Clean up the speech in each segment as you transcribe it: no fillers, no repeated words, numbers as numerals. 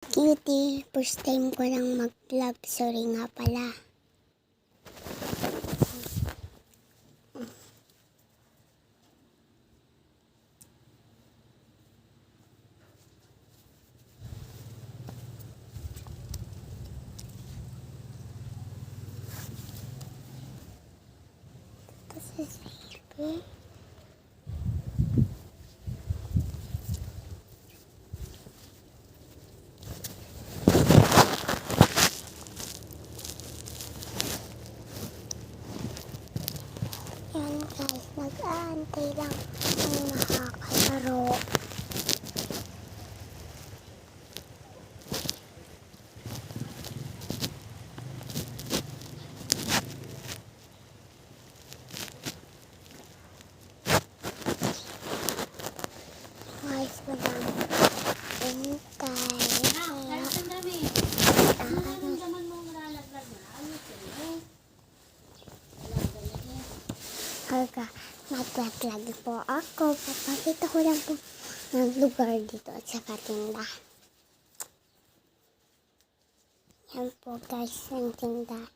Cutie, first time ko lang mag-vlog. Sorry nga pala. This is baby. Yan guys, nag-aantay lang ang makakalaro. Guys, walang antay. Halika, mag-vlog po ako. Papakita ko lang po ng lugar dito at saka tinda. Yan po guys, ang tinda.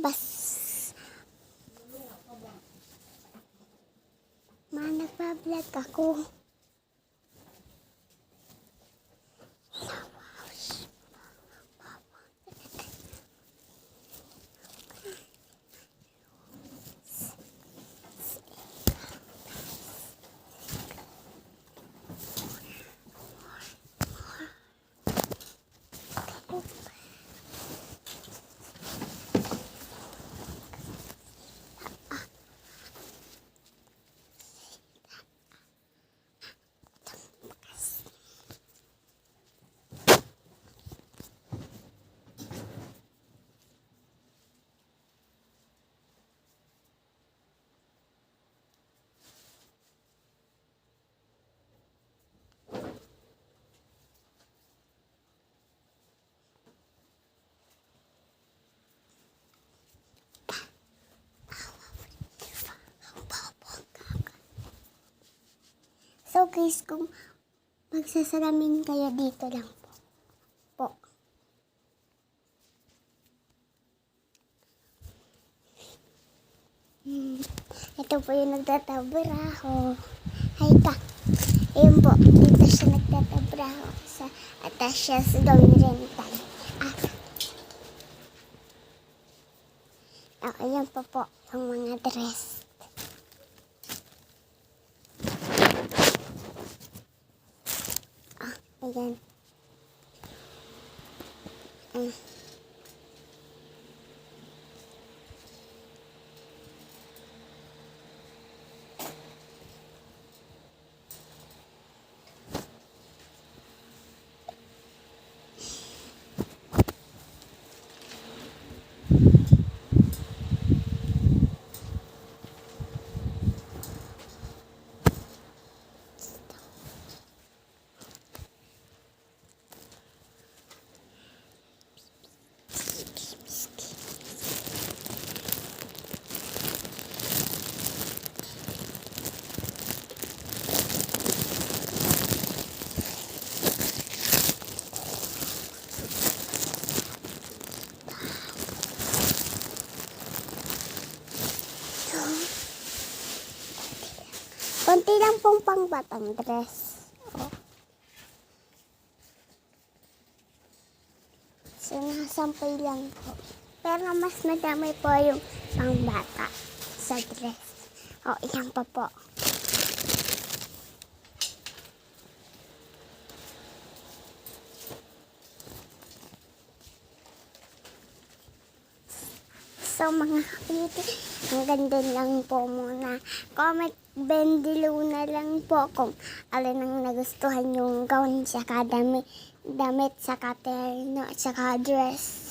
Bas. Nagpa-vlog ako. So guys, kung magsasalamin kayo dito lang po. Ito po yung nagtatabraho. Hay ka. Ayun po, dito siya nagtatabraho sa atas siya sa gawin rental. Ayan po yung mga dress. Ayan. pong pangbatang dress. Oh. So, nakasampay lang po. Pero mas madami po yung pangbata sa dress. O, iyan pa po. So, mga kapiti, hanggang din lang po muna. Comment down below na lang po kung alin ang nagustuhan yung gown, saka damit, saka terno, saka dress.